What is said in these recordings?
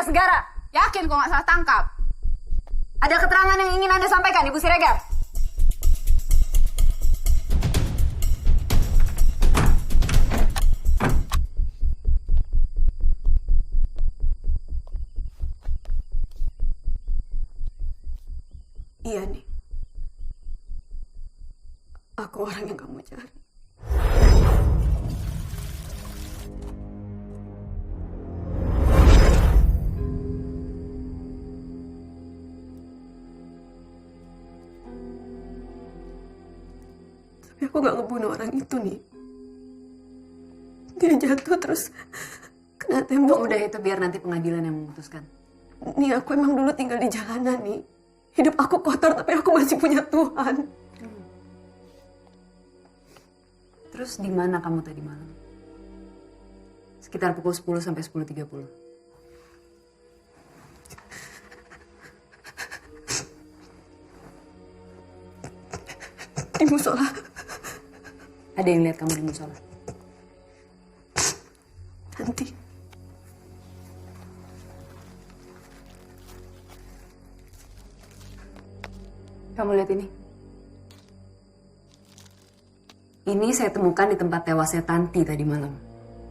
Siregar Segara. Yakin kok nggak salah tangkap? Ada keterangan yang ingin Anda sampaikan, Ibu Siregar? Iya nih. Aku orang yang kamu cari. Tapi aku gak ngebunuh orang itu nih. Dia jatuh terus kena tembok. Udah itu biar nanti pengadilan yang memutuskan. Nih aku emang dulu tinggal di jalanan nih. Hidup aku kotor tapi aku masih punya Tuhan. Terus di mana kamu tadi malam? Sekitar pukul 10 sampai 10.30. Di musola. Ada yang lihat kamu di musola? Nanti. Kamu lihat ini? Ini saya temukan di tempat tewasnya Tanti tadi malam.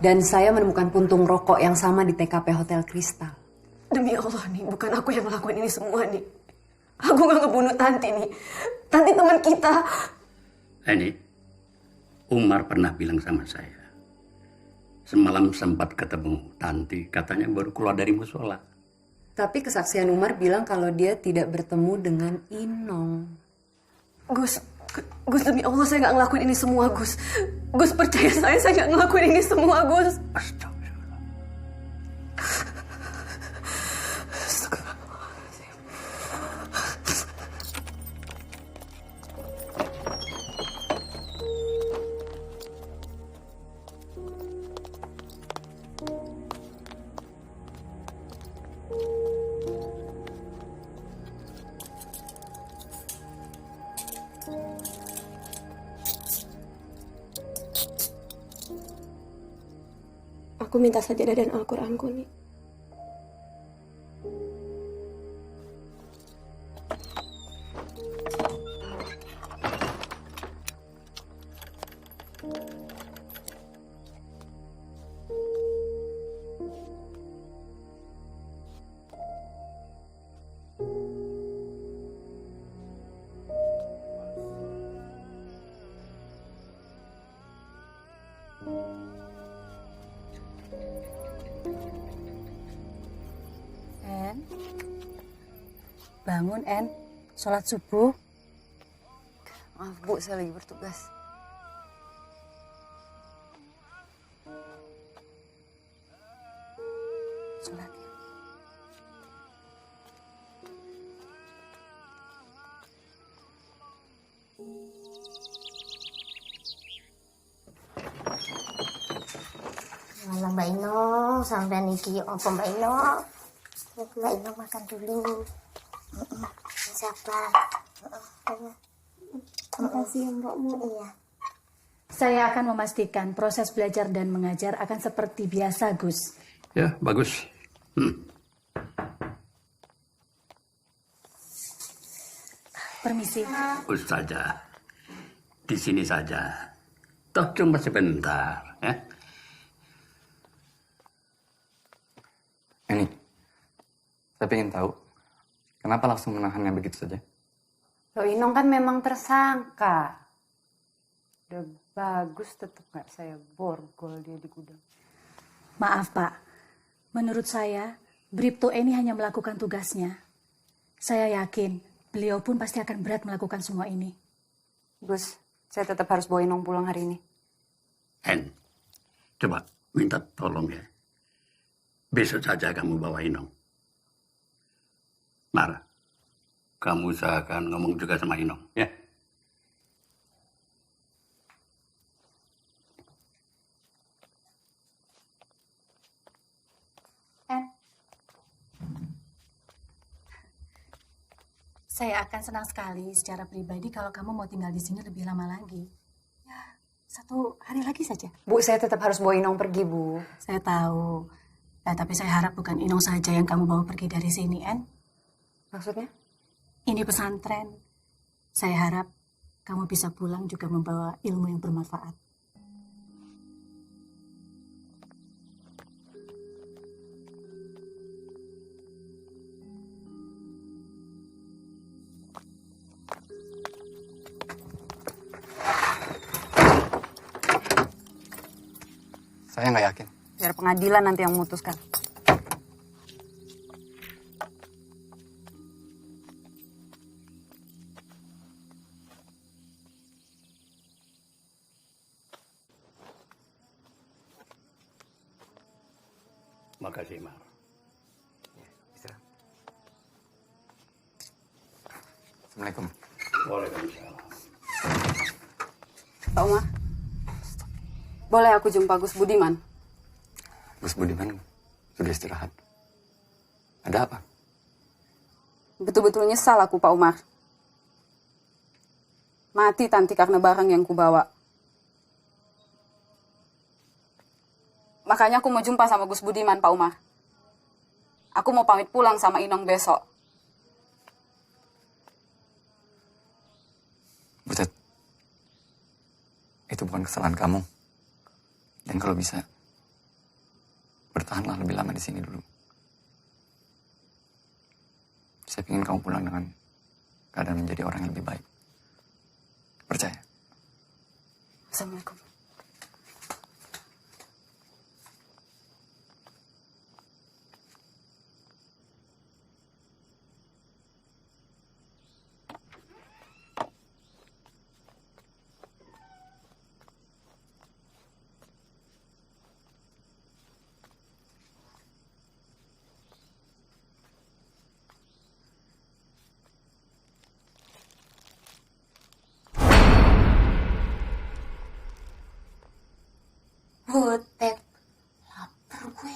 Dan saya menemukan puntung rokok yang sama di TKP Hotel Kristal. Demi Allah nih, bukan aku yang ngelakuin ini semua nih. Aku gak ngebunuh Tanti nih. Tanti teman kita. Ini, Umar pernah bilang sama saya. Semalam sempat ketemu Tanti, katanya baru keluar dari musola. Tapi kesaksian Umar bilang kalau dia tidak bertemu dengan Inong. Gus demi Allah saya nggak ngelakuin ini semua, Gus. Gus percaya saya nggak ngelakuin ini semua, Gus. Astagfirullah. Aku minta sajadah dan Al-Quranku nih. Bangun, En. Sholat subuh. Maaf, Bu. Saya lagi bertugas. Sholat ya. Mana Mbak Inong, sampai niki apa Mbak Inong? Mbak Inong makan dulu. Sabar. Terima kasih Mbakmu. Iya. Saya akan memastikan proses belajar dan mengajar akan seperti biasa, Gus. Ya, bagus. Permisi. Ustazah, di sini saja. Toh cuma sebentar, ya. Ini, saya ingin tahu, kenapa langsung menahannya begitu saja? Loh, Inong kan memang tersangka. Udah bagus tetap nggak saya borgol dia di gudang. Maaf, Pak. Menurut saya, Bribtu ini hanya melakukan tugasnya. Saya yakin beliau pun pasti akan berat melakukan semua ini. Gus, saya tetap harus bawa Inong pulang hari ini. En, coba minta tolong ya. Besok saja kamu bawa Inong. Mara, kamu usahakan ngomong juga sama Inong, ya. Saya akan senang sekali secara pribadi kalau kamu mau tinggal di sini lebih lama lagi. Ya, 1 hari lagi saja. Bu, saya tetap harus bawa Inong pergi, Bu. Saya tahu. Nah, tapi saya harap bukan Inong saja yang kamu bawa pergi dari sini, En. Maksudnya? Ini pesantren. Saya harap kamu bisa pulang juga membawa ilmu yang bermanfaat. Saya nggak yakin. Biar pengadilan nanti yang memutuskan. Makasih, Mar. Istirahat. Assalamualaikum. Waalaikumsalam. Pak Umar, boleh aku jumpa Gus Budiman? Gus Budiman sudah istirahat. Ada apa? Betul-betul nyesal aku, Pak Umar. Mati Tanti karena barang yang kubawa. Makanya aku mau jumpa sama Gus Budiman, Pak Umar. Aku mau pamit pulang sama Inong besok. Butet, itu bukan kesalahan kamu. Dan kalau bisa, bertahanlah lebih lama di sini dulu. Saya ingin kamu pulang dengan keadaan menjadi orang yang lebih baik. Percaya. Assalamualaikum. Butet, lapar gue.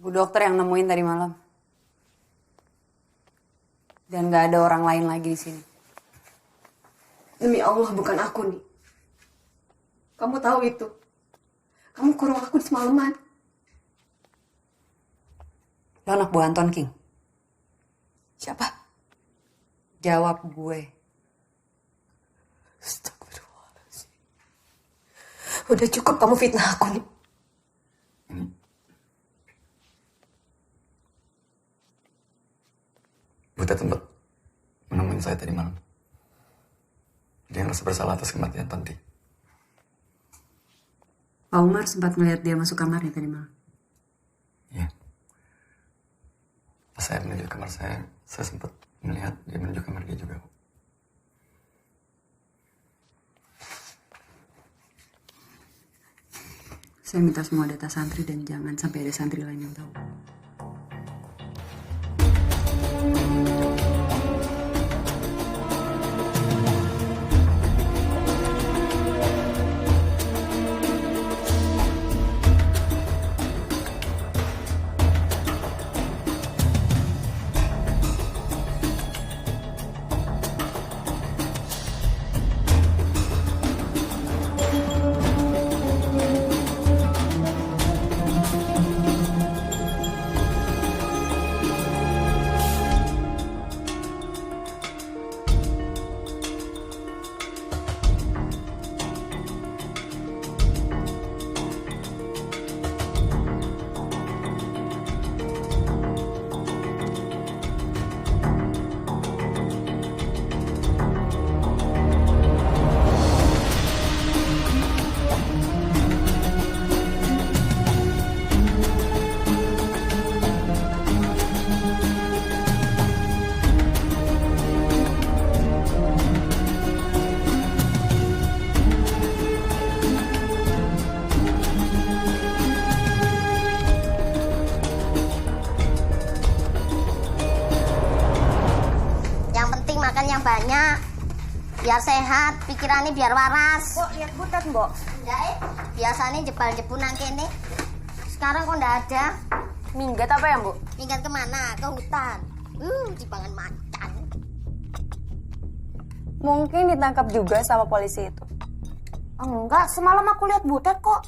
Bu dokter yang nemuin tadi malam. Dan gak ada orang lain lagi di sini. Demi Allah bukan aku nih. Kamu tahu itu. Kamu kurung aku di semalaman. Lo anak buah Anton King. Siapa? Jawab gue. Astagfirullahaladzim. Udah cukup kamu fitnah aku nih. Butet sempat menemuin saya tadi malam. Dia ngerasa bersalah atas kematian Tanti. Pak Umar sempat melihat dia masuk kamarnya tadi malam. Iya. Pas saya menuju kamar saya sempat melihat dia menuju kamar dia juga. Saya minta semua data santri dan jangan sampai ada santri lain yang tahu. banyak. Biar sehat, pikirannya biar waras. Mbok lihat butet, Mbok. Enggak, biasanya jebal-jebu nang kene. Sekarang kok enggak ada. Minggat apa ya, Mbok? Minggat kemana? Ke hutan. Dipangan macan. Mungkin ditangkap juga sama polisi itu. Enggak, semalam aku lihat butet kok.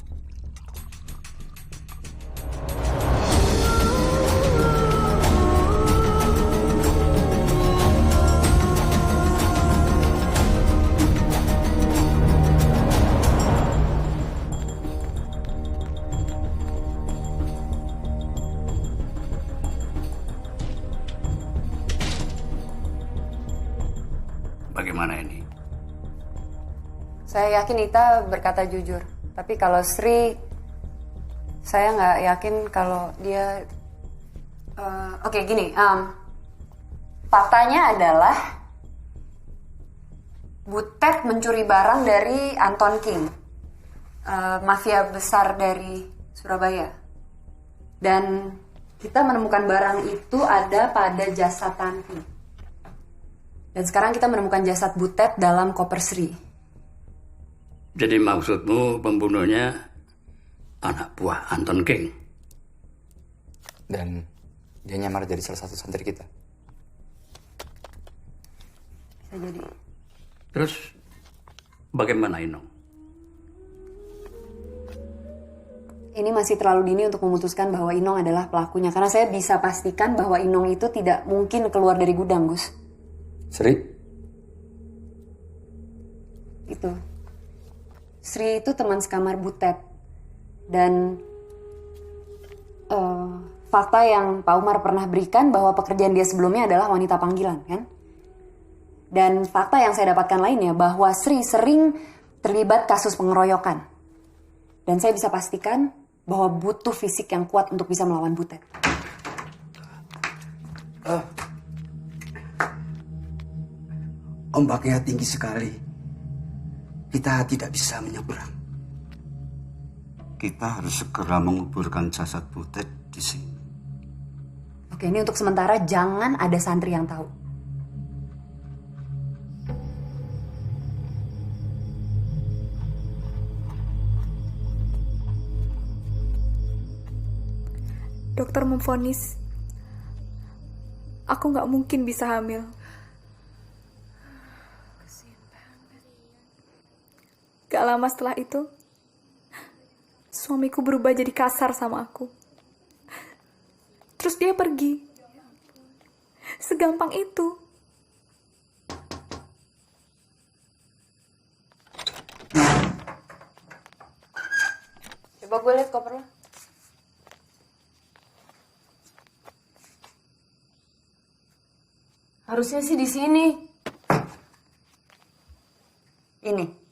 Bagaimana ini? Saya yakin Ita berkata jujur. Tapi kalau Sri, saya nggak yakin kalau dia... Oke, gini. Faktanya adalah Butet mencuri barang dari Anton King, mafia besar dari Surabaya. Dan kita menemukan barang itu ada pada jasad Tanti. Dan sekarang kita menemukan jasad Butet dalam koper Sri. Jadi maksudmu pembunuhnya anak buah Anton King? Dan dia nyamar jadi salah satu santri kita. Bisa jadi. Terus bagaimana Inong? Ini masih terlalu dini untuk memutuskan bahwa Inong adalah pelakunya. Karena saya bisa pastikan bahwa Inong itu tidak mungkin keluar dari gudang, Gus. Sri? Itu. Sri itu teman sekamar Butet. Dan fakta yang Pak Umar pernah berikan bahwa pekerjaan dia sebelumnya adalah wanita panggilan, kan? Dan fakta yang saya dapatkan lainnya bahwa Sri sering terlibat kasus pengeroyokan. Dan saya bisa pastikan bahwa butuh fisik yang kuat untuk bisa melawan Butet. Ombaknya tinggi sekali. Kita tidak bisa menyeberang. Kita harus segera menguburkan jasad Butet di sini. Oke, ini untuk sementara jangan ada santri yang tahu. Dokter memvonis aku nggak mungkin bisa hamil. Gak lama setelah itu, suamiku berubah jadi kasar sama aku. Terus dia pergi. Segampang itu. Coba gue lihat kopernya. Harusnya sih di sini. Ini.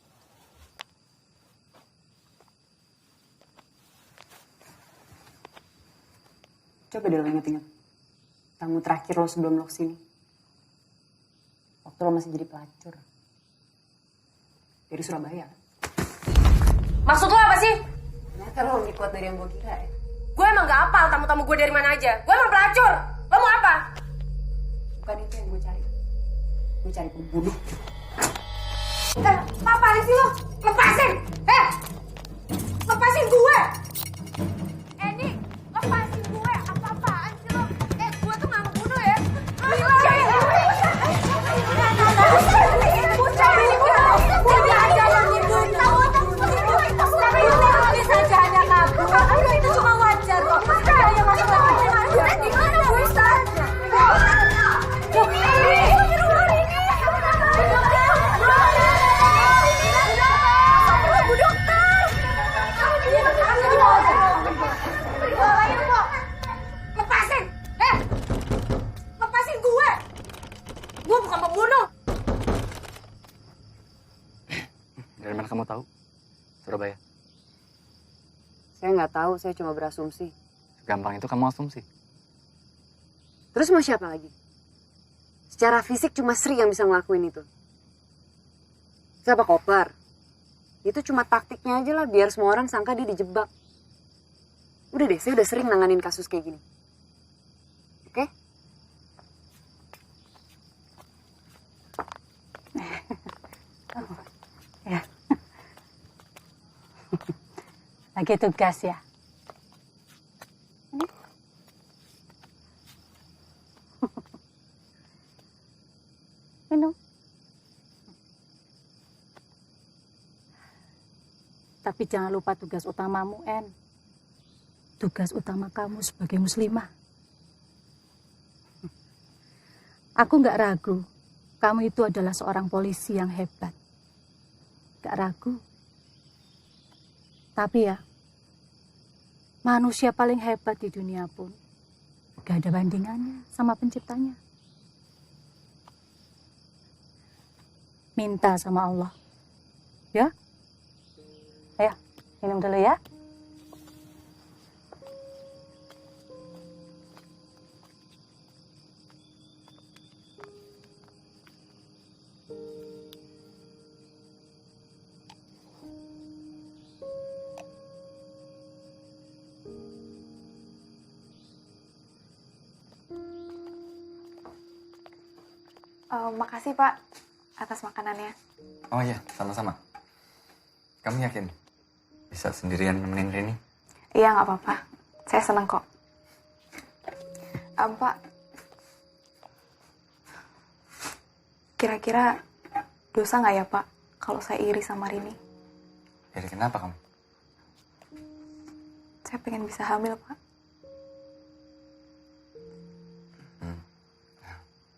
Coba deh lo inget-inget. Tamu terakhir lo sebelum lo kesini. Waktu lo masih jadi pelacur. Dari Surabaya. Maksud lo apa sih? Ternyata lo lebih kuat dari yang gue kira ya. Gue emang gak hafal tamu-tamu gue dari mana aja. Gue emang pelacur. Lo mau apa? Bukan itu yang gue cari. Gue cari pembunuh. Apaan sih lo? Lepasin! Lepasin gue! Eni, lepasin gue! Apa-apaan sih lo? Gue tuh gak ngebunuh ya. Bisa aja hanya kabur. Itu cuma wajar kok. Ayo masuk lagi. Gimana gue saja? Lepasin gue. Gue bukan pembunuh. Dari mana kamu tahu? Surabaya. Saya nggak tahu, saya cuma berasumsi. Gampang itu kamu asumsi. Terus mau siapa lagi? Secara fisik cuma Sri yang bisa ngelakuin itu. Siapa Kopar? Itu cuma taktiknya aja lah, biar semua orang sangka dia dijebak. Udah deh, saya udah sering nanganin kasus kayak gini. Oke? Lagi tugas ya? Minum. Tapi jangan lupa tugas utamamu, En. Tugas utama kamu sebagai muslimah. Aku nggak ragu, kamu itu adalah seorang polisi yang hebat. Nggak ragu. Tapi ya, manusia paling hebat di dunia pun gak ada bandingannya sama penciptanya. Minta sama Allah. Ya? Ayo, minum dulu ya. Makasih Pak atas makanannya. Oh iya, sama-sama. Kamu yakin bisa sendirian nemenin Rini? Iya nggak apa-apa, saya seneng kok. Pak, kira-kira dosa nggak ya Pak kalau saya iri sama Rini? Iri kenapa kamu? Saya pengen bisa hamil Pak.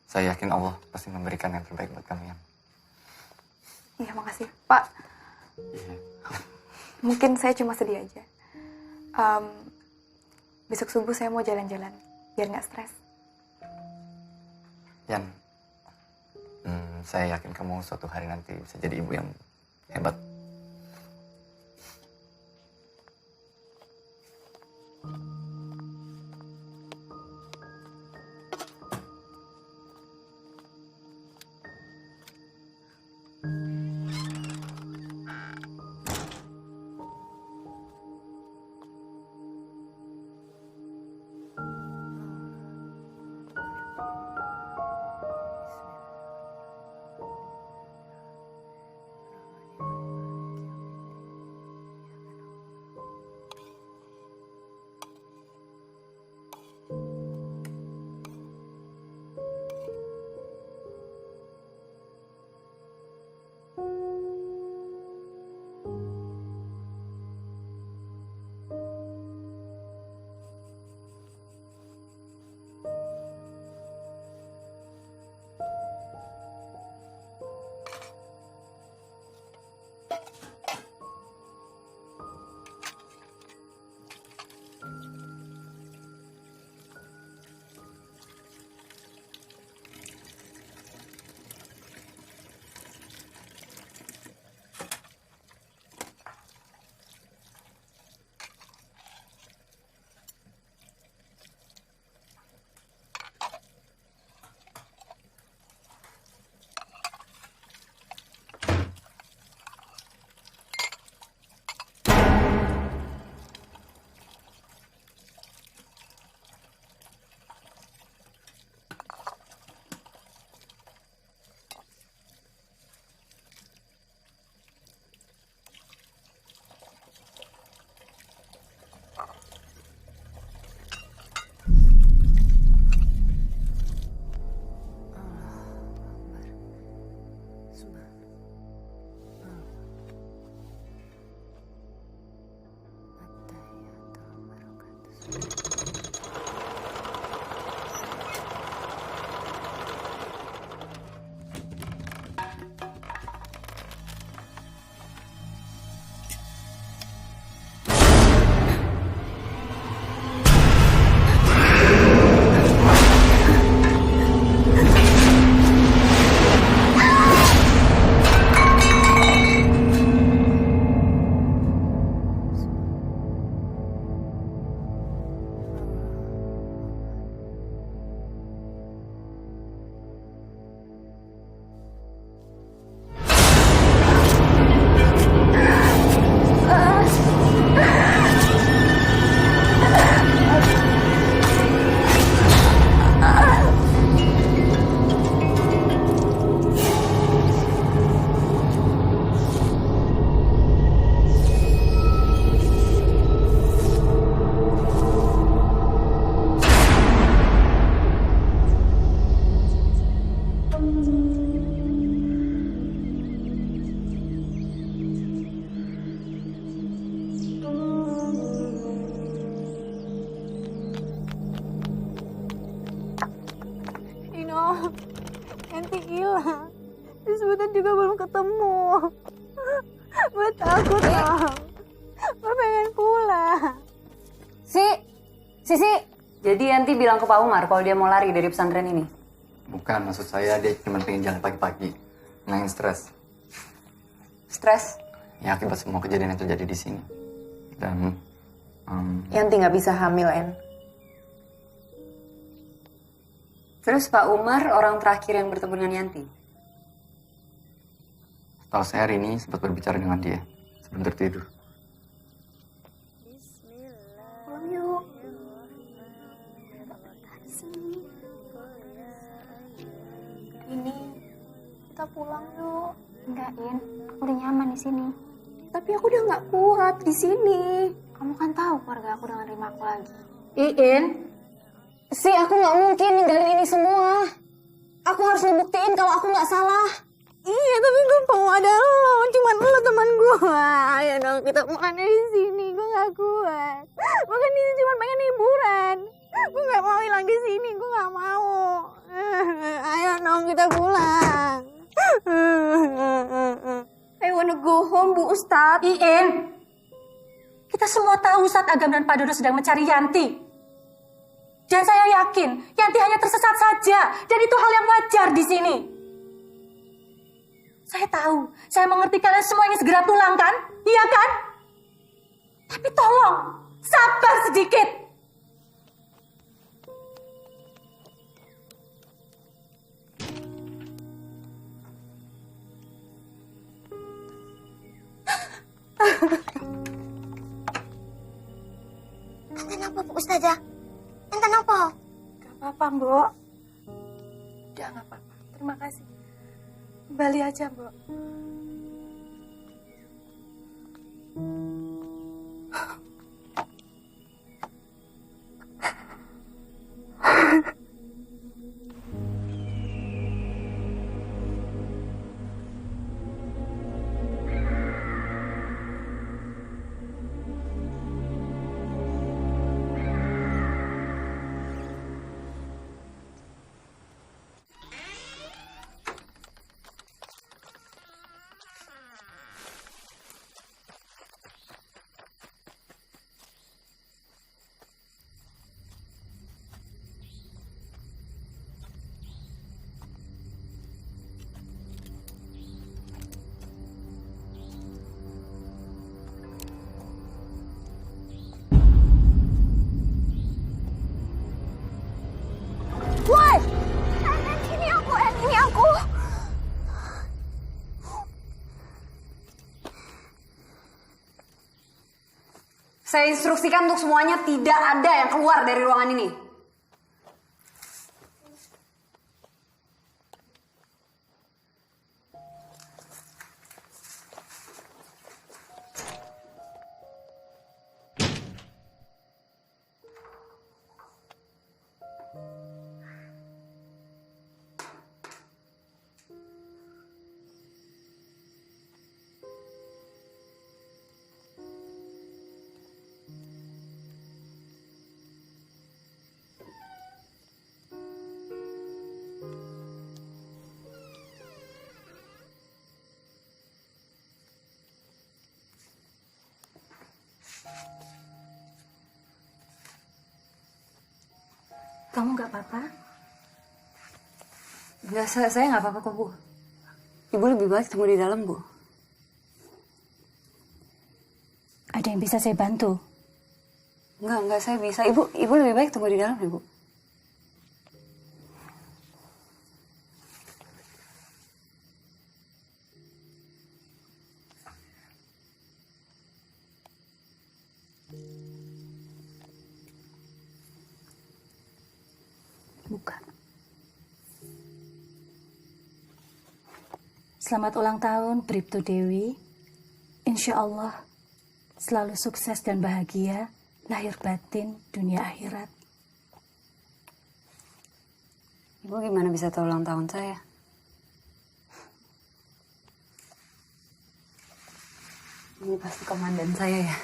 Saya yakin Allah pasti memberikan yang terbaik buat kamu ya. Iya makasih Pak. Iya. Mungkin saya cuma sedih aja. Besok subuh saya mau jalan-jalan biar nggak stres. Yan, saya yakin kamu suatu hari nanti bisa jadi ibu yang hebat. juga belum ketemu. Gue takut, Om. Gue pengen pulang. Sisi. Jadi Yanti bilang ke Pak Umar kalau dia mau lari dari pesantren ini. Bukan, maksud saya dia cuma pengen jalan pagi-pagi. Ngilangin stres. Stres? Ya akibat semua kejadian yang terjadi di sini. Dan Yanti nggak bisa hamil, En. Terus Pak Umar orang terakhir yang bertemu dengan Yanti? setahu saya hari ini sempat berbicara dengan dia sebelum tertidur. Pulang yuk. Ini kita pulang yuk. Enggak, In. Aku udah nyaman di sini. Tapi aku udah nggak kuat di sini. Kamu kan tahu keluarga aku udah nerima aku lagi. Iin, aku nggak mungkin ninggalin ini semua. Aku harus ngebuktiin kalau aku nggak salah. Iya, tapi gue mau ada lo. Cuman lo teman gue. Ayo dong, kita pulang dari sini. Gue nggak kuat. Makan di sini cuma pengen hiburan. Gue nggak mau hilang di sini. Gue nggak mau. Ayo dong, kita pulang. I wanna go home, Bu Ustadz. Iin, kita semua tahu Ustadz Agam dan Pak Dodo sedang mencari Yanti. Dan saya yakin Yanti hanya tersesat saja. Dan itu hal yang wajar di sini. Saya tahu, saya mengerti kalian semua ingin segera pulang kan? Iya kan? Tapi tolong, sabar sedikit. Enten apa, Bu Ustazah? Enten apa? Gak apa-apa, Mbok. Udah gak apa-apa. Terima kasih. Kembali aja, Mbok. Saya instruksikan untuk semuanya tidak ada yang keluar dari ruangan ini. Kamu nggak apa-apa? Enggak, saya nggak apa-apa kok, Bu. Ibu lebih baik tunggu di dalam, Bu. Ada yang bisa saya bantu? Enggak, saya bisa. Ibu lebih baik tunggu di dalam, Ibu. Buka. Selamat ulang tahun, Bribtu Dewi. Insya Allah selalu sukses dan bahagia, lahir batin, dunia akhirat. Ibu gimana bisa tahu ulang tahun saya? Ini pasti komandan saya ya.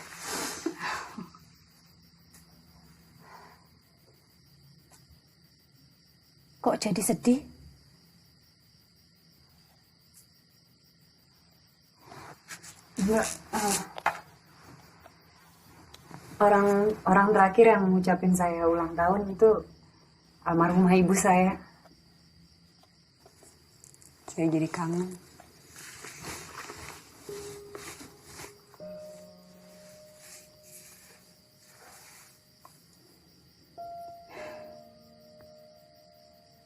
Kok jadi sedih? juga orang terakhir yang ngucapin saya ulang tahun itu almarhumah ibu saya. Saya jadi kangen.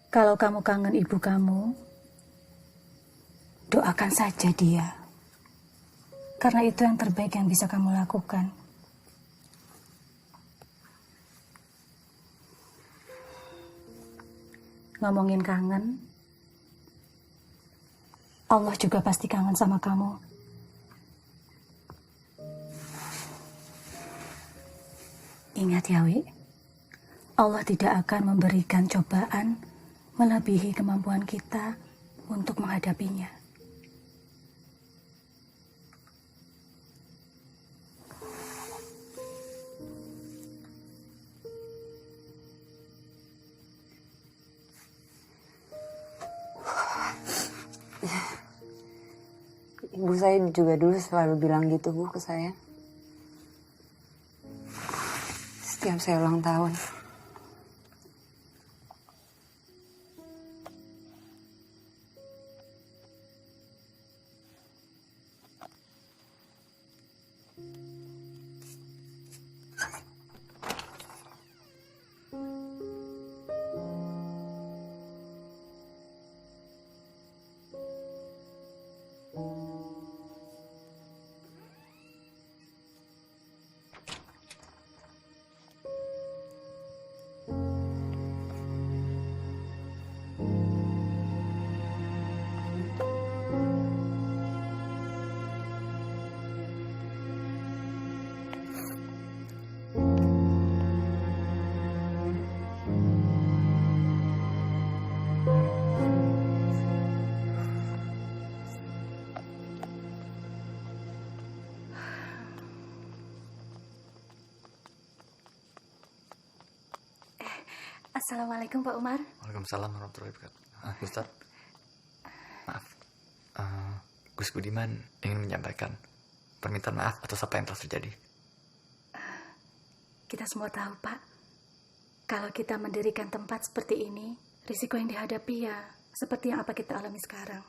Kalau kamu kangen ibu kamu, doakan saja dia. Karena itu yang terbaik yang bisa kamu lakukan. Ngomongin kangen, Allah juga pasti kangen sama kamu. Ingat ya, Wi, Allah tidak akan memberikan cobaan melebihi kemampuan kita untuk menghadapinya. Ibu saya juga dulu selalu bilang gitu, Bu, ke saya. Setiap saya ulang tahun. Assalamualaikum Pak Umar. Waalaikumsalam warahmatullahi wabarakatuh. Ustaz, maaf. Gus Budiman ingin menyampaikan permintaan maaf atas apa yang telah terjadi. Kita semua tahu, Pak, kalau kita mendirikan tempat seperti ini, risiko yang dihadapi ya seperti yang apa kita alami sekarang.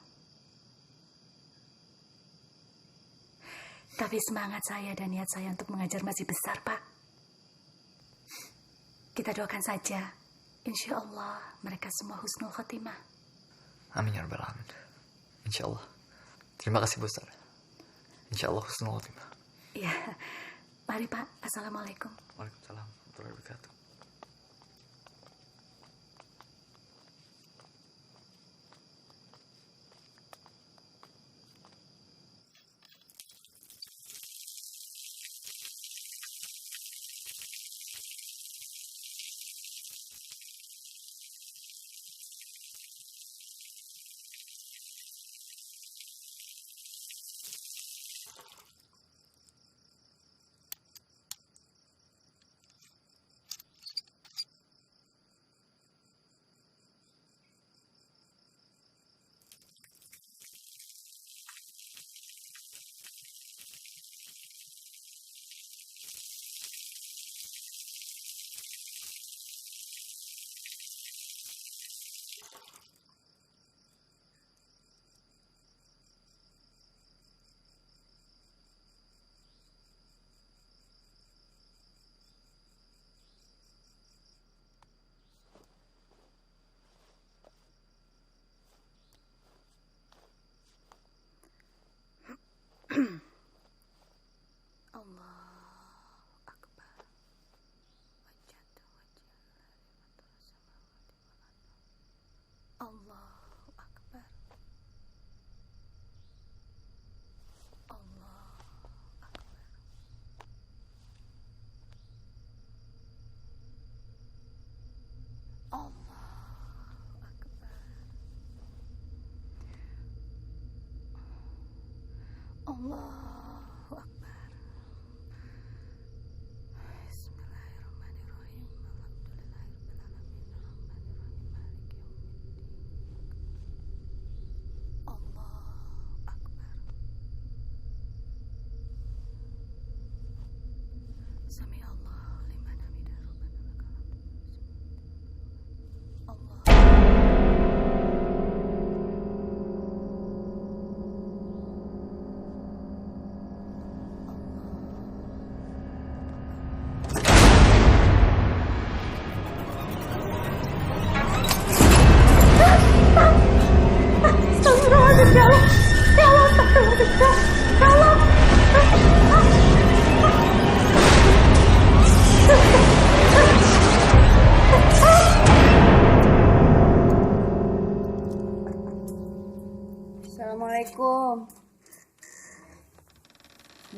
Tapi semangat saya dan niat saya untuk mengajar masih besar, Pak. Kita doakan saja. Insya Allah mereka semua husnul khotimah. Amin ya rabbal alamin. Insya Allah. Terima kasih Bu Ustaz. Insya Allah husnul khotimah. Iya. Mari Pak. Assalamualaikum. Waalaikumsalam warahmatullahi wabarakatuh. Allahu Akbar. Bismillahirrahmanirrahim. Alhamdulillahirrahmanirrahim. Maliki yaumiddin. Allahu Akbar.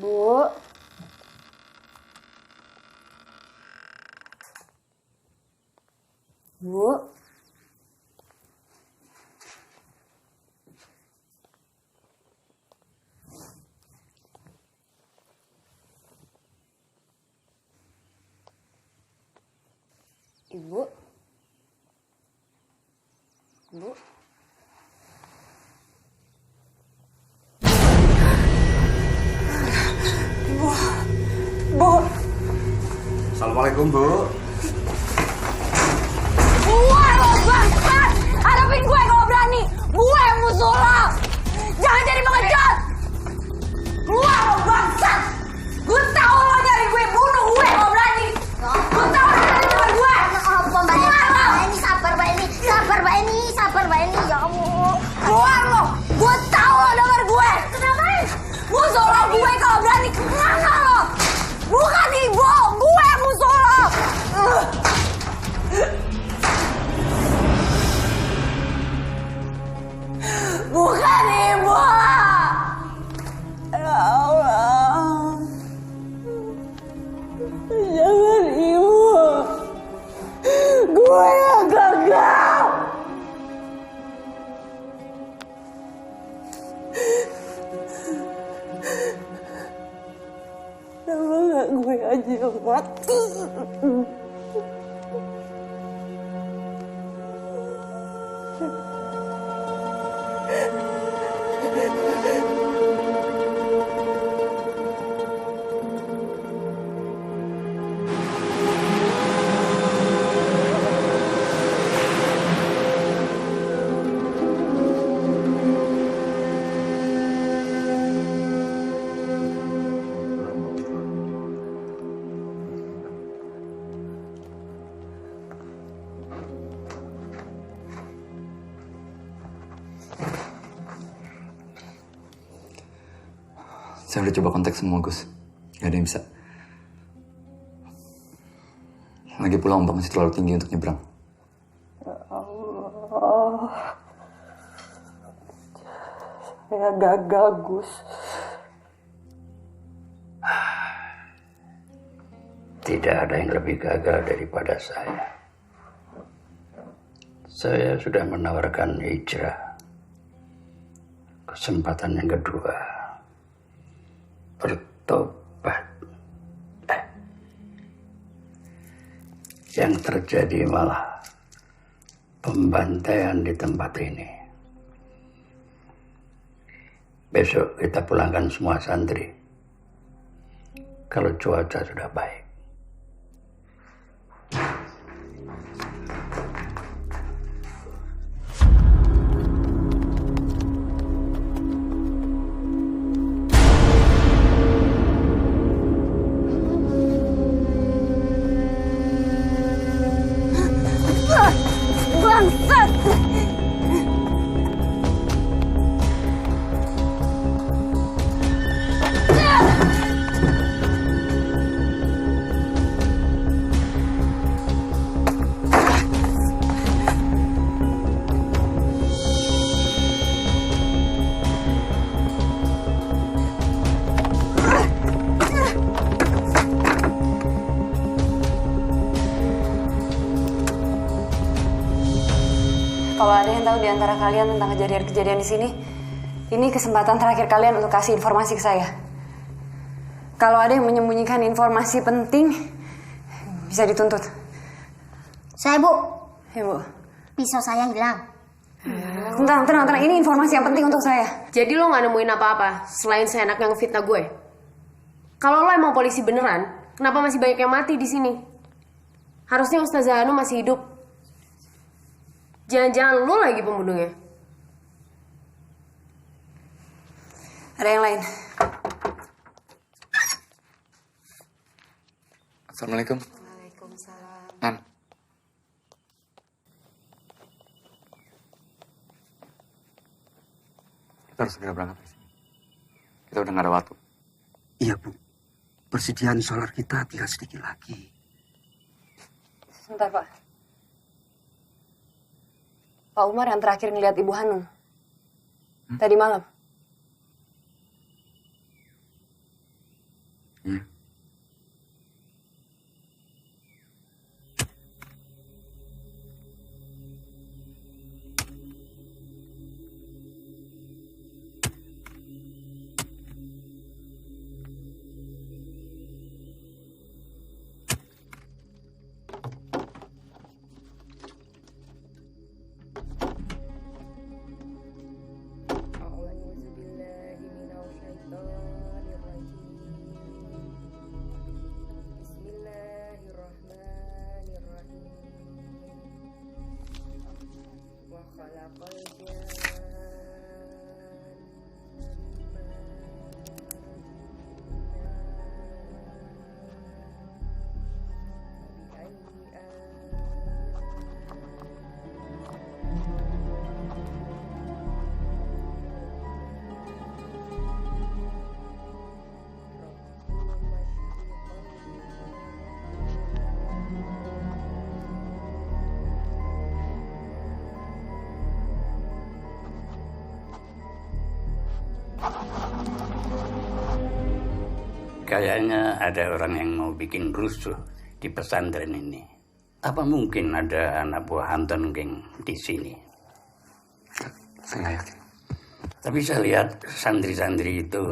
Bu. Bu. Ibu. Bu. Assalamualaikum, Bu. Gue lo bangsat! Hadapin gue kalau berani! Gue musuh lo! Jangan jadi pengecut! Keluar lo bangsat! Gue tahu lo nyari gue, bunuh gue kalau berani! Gue tahu lo nyari teman gue! Keluar lo! Sabar Mbak Eni, sabar Mbak Eni, sabar Mbak Eni, ya Allah. Keluar lo! Gue tahu lo denger gue! Kenapa? Musuh lo gue kalau berani! Kemana lo? Bukan ibu! Gue musuh lo! Bukan ibu! Ya Allah. Jangan ibu. Gue yang gagal. Kenapa gak gue aja yang mati? Saya udah coba kontak semua, Gus. Gak ada yang bisa. Lagi pula ombak masih terlalu tinggi untuk nyebrang. Ya Allah. Saya gagal, Gus. Tidak ada yang lebih gagal daripada saya. Saya sudah menawarkan hijrah. Kesempatan yang kedua. Bertobat. Yang terjadi malah pembantaian di tempat ini. Besok kita pulangkan semua santri. Kalau cuaca sudah baik. Bangsat! Kalau ada yang tahu di antara kalian tentang kejadian-kejadian di sini, ini kesempatan terakhir kalian untuk kasih informasi ke saya. Kalau ada yang menyembunyikan informasi penting, bisa dituntut. Saya, Bu. Ya, Bu. Pisau saya hilang. Tenang. Ini informasi yang penting untuk saya. Jadi lo gak nemuin apa-apa selain seenaknya ngefitnah gue? Kalau lo emang polisi beneran, kenapa masih banyak yang mati di sini? Harusnya Ustazah Anu masih hidup. Jangan-jangan lo lagi pembunuhnya. Ada yang lain? Assalamualaikum. Waalaikumsalam. Nan. Kita harus segera berangkat dari sini. Kita udah gak ada waktu. Iya, Bu. Persediaan solar kita tinggal sedikit lagi. Sebentar, Pak. Pak Umar yang terakhir ngeliat Ibu Hanum. Tadi malam. kayaknya ada orang yang mau bikin rusuh di pesantren ini. Apa mungkin ada anak buah Anton geng di sini? Saya nggak yakin. Tapi saya lihat santri-santri itu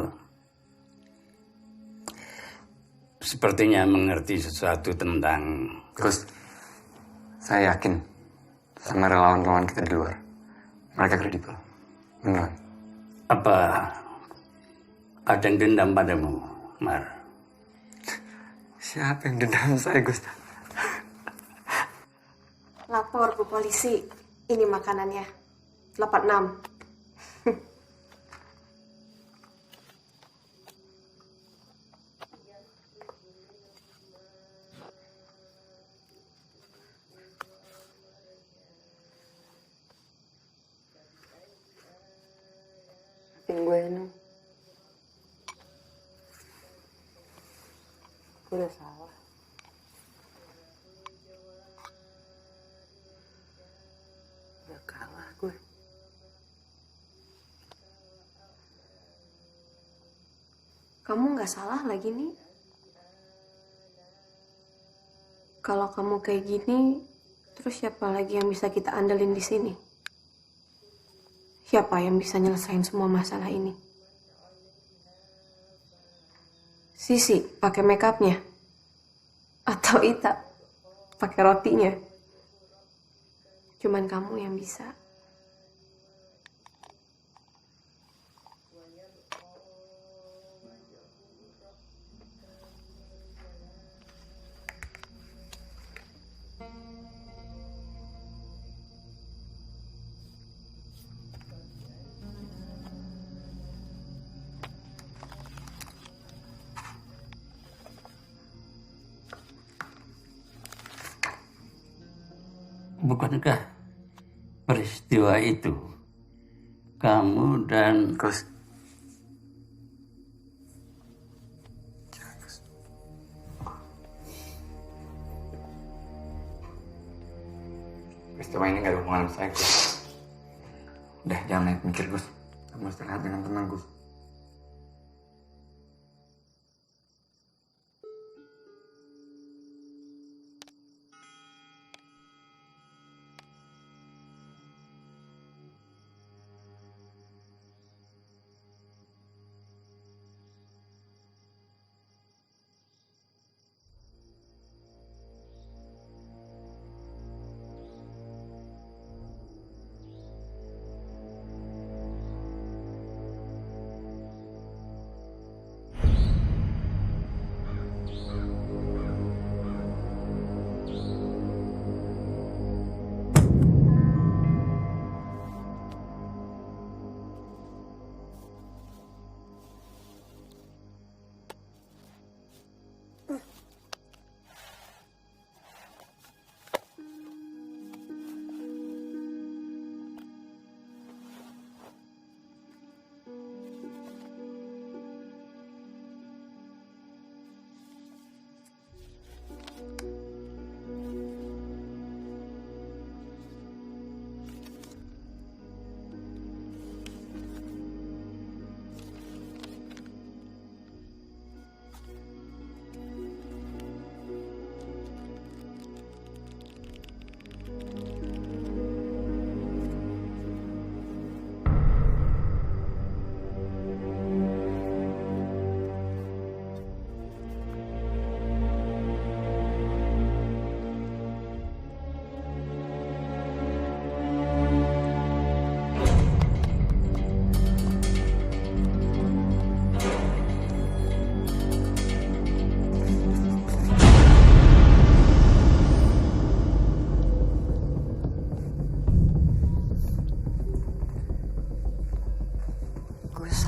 sepertinya mengerti sesuatu tentang... Gus, saya yakin sama relawan-relawan kita di luar. Mereka kredibel. Beneran. Apa ada yang dendam padamu, Mar? Siapa yang dendam saya, Gus? Lapor ke polisi. Ini makanannya. 86. Gue udah salah. Udah kalah gue. Kamu nggak salah lagi nih. Kalau kamu kayak gini, terus siapa lagi yang bisa kita andelin di sini? Siapa yang bisa nyelesain semua masalah ini? Sisi pakai makeupnya, atau Ita pakai rotinya? Cuman kamu yang bisa. Bukankah peristiwa itu kamu dan... Gus. Peristiwa ini gak ada hubungan sama saya, Gus. Udah, jangan banyak mikir, Gus. Kamu istirahat dengan tenang, Gus.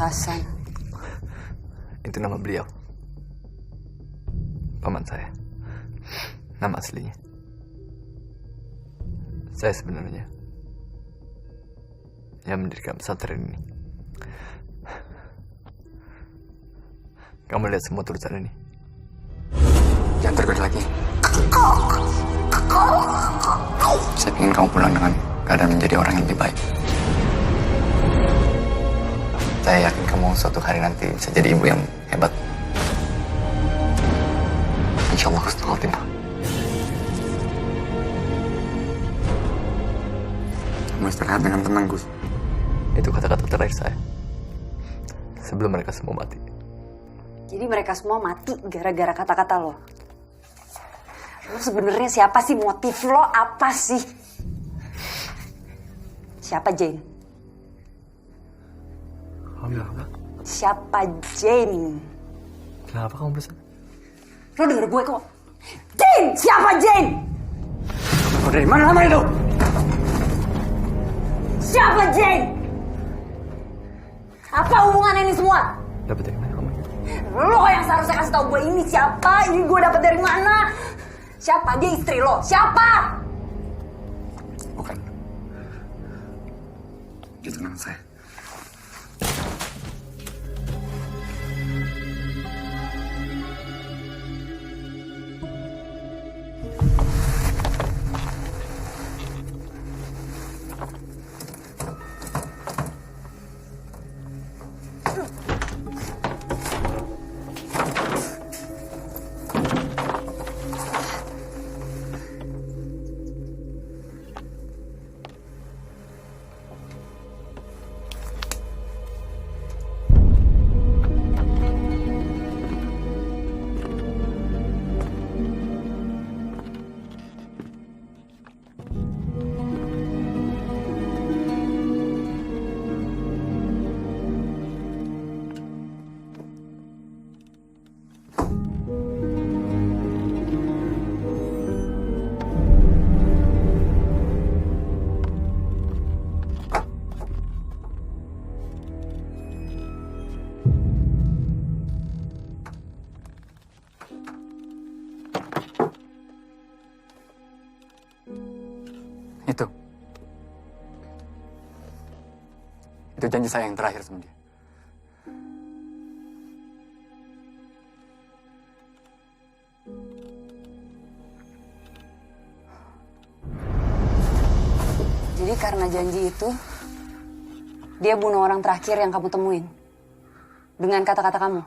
Hasan. Itu nama beliau. Paman saya. Nama aslinya. Saya sebenarnya yang mendirikan pesantren ini. Kamu lihat semua tulisan ini. Jangan tergoda lagi. Saya ingin kamu pulang dengan keadaan menjadi orang yang lebih baik. Saya yakin kamu suatu hari nanti bisa jadi ibu yang hebat. Insyaallah husnul khotimah. Kamu istirahat dengan tenang, Gus. Itu kata-kata terakhir saya sebelum mereka semua mati. Jadi mereka semua mati gara-gara kata-kata lo. Lo sebenarnya siapa sih? Motif lo apa sih? Siapa Jane? Kamu bilang apa? Siapa Jane? Bilang apa kamu barusan? Lo denger gue kok. Jane! Siapa Jane? Kamu dari mana nama itu? Siapa Jane? Apa hubungan ini semua? Dapat dari mana kamu? Lo yang seharusnya kasih tau gue ini siapa? Ini gue dapat dari mana? Siapa? Dia istri lo? Siapa? Bukan. Itu nama saya. Itu janji saya yang terakhir sama dia. Jadi karena janji itu, dia bunuh orang terakhir yang kamu temuin. Dengan kata-kata kamu.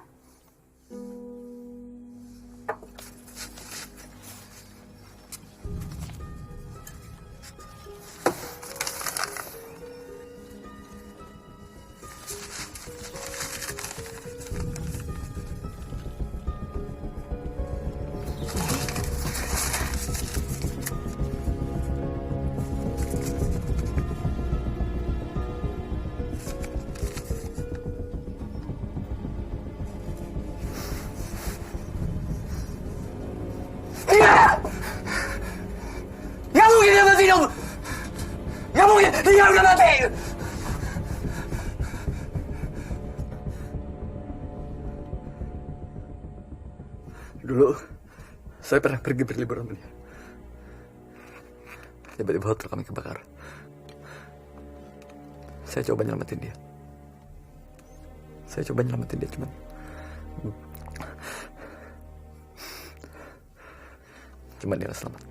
Nggak mungkin dia masih hidup. Nggak mungkin dia udah mati. Dulu saya pernah pergi berliburan sama dia. Tiba-tiba hotel kami kebakar. Saya coba nyelamatin dia. Cuman dia nggak selamat.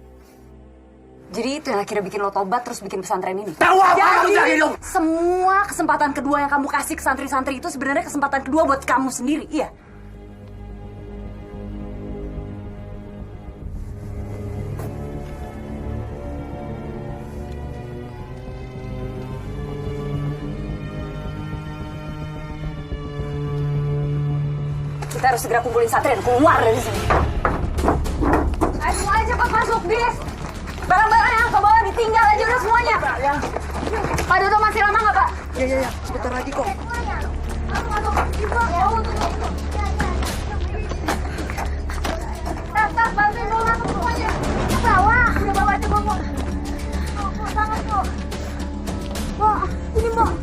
Jadi itu yang akhirnya bikin lo tobat terus bikin pesantren ini. Tahu apa kamu Jadi cari dong? semua kesempatan kedua yang kamu kasih ke santri-santri itu sebenarnya kesempatan kedua buat kamu sendiri, iya? Kita harus segera kumpulin santri dan keluar dari sini. Ayo semuanya cepat masuk, bis. Barang-barang yang ke bawah ditinggal aja udah semuanya. Pak Dodo masih lama nggak, Pak? Iya, sebentar lagi kok.